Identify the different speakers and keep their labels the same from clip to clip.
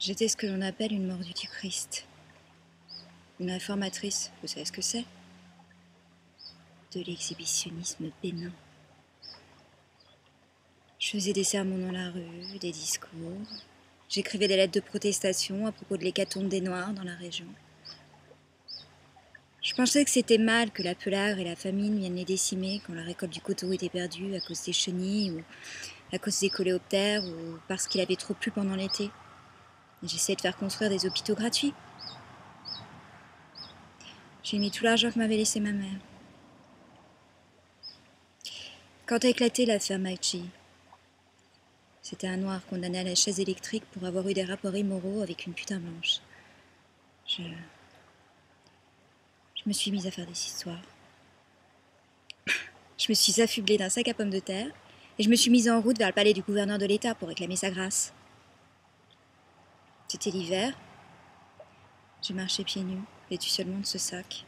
Speaker 1: J'étais ce que l'on appelle une mordue du Christ. Une réformatrice, vous savez ce que c'est? De l'exhibitionnisme bénin. Je faisais des sermons dans la rue, des discours. J'écrivais des lettres de protestation à propos de l'hécatombe des Noirs dans la région. Je pensais que c'était mal que la pelare et la famine viennent les décimer quand la récolte du coton était perdue à cause des chenilles ou à cause des coléoptères ou parce qu'il avait trop plu pendant l'été. J'essayais de faire construire des hôpitaux gratuits. J'ai mis tout l'argent que m'avait laissé ma mère. Quand a éclaté l'affaire Maggi, c'était un noir condamné à la chaise électrique pour avoir eu des rapports immoraux avec une putain blanche. Je me suis mise à faire des histoires. Je me suis affublée d'un sac à pommes de terre et je me suis mise en route vers le palais du gouverneur de l'État pour réclamer sa grâce. C'était l'hiver. J'ai marché pieds nus, vêtue seulement de ce sac,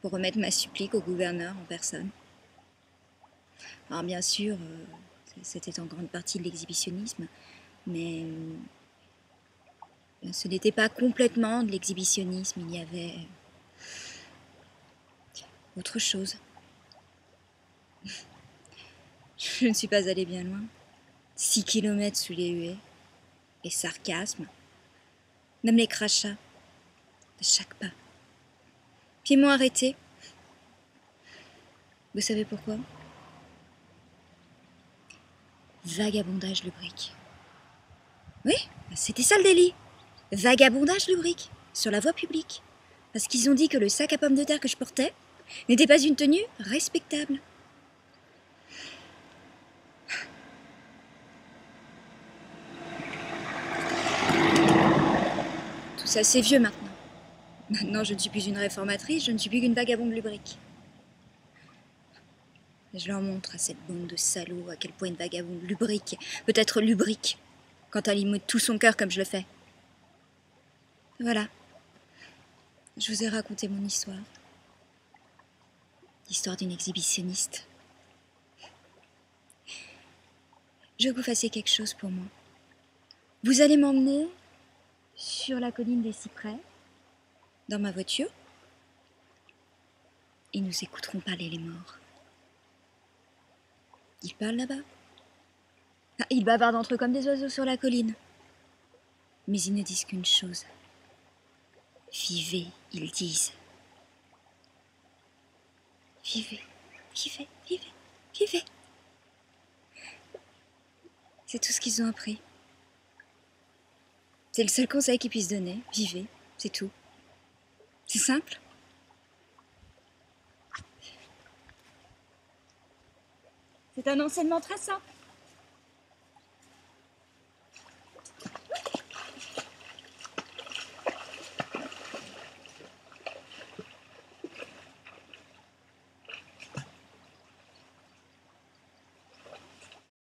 Speaker 1: pour remettre ma supplique au gouverneur en personne. Alors bien sûr, c'était en grande partie de l'exhibitionnisme, mais ce n'était pas complètement de l'exhibitionnisme, il y avait autre chose. Je ne suis pas allée bien loin. 6 kilomètres sous les huées, les sarcasmes, même les crachats de chaque pas. Puis ils m'ont arrêté. Vous savez pourquoi? Vagabondage lubrique. Oui, c'était ça le délit. Vagabondage lubrique, sur la voie publique. Parce qu'ils ont dit que le sac à pommes de terre que je portais n'était pas une tenue respectable. Tout ça, c'est vieux maintenant. Maintenant, je ne suis plus une réformatrice, je ne suis plus qu'une vagabonde lubrique. Je leur montre à cette bande de salauds à quel point une vagabonde lubrique peut être lubrique quand elle y met tout son cœur comme je le fais. Voilà. Je vous ai raconté mon histoire. L'histoire d'une exhibitionniste. Je veux que vous fassiez quelque chose pour moi. Vous allez m'emmener sur la colline des Cyprès, dans ma voiture, et nous écouterons parler les morts. Ils parlent là-bas. Ah, ils bavardent entre eux comme des oiseaux sur la colline. Mais ils ne disent qu'une chose. Vivez, ils disent. Vivez, vivez, vivez, vivez. C'est tout ce qu'ils ont appris. C'est le seul conseil qu'ils puissent donner. Vivez, c'est tout. C'est simple. C'est un enseignement très simple.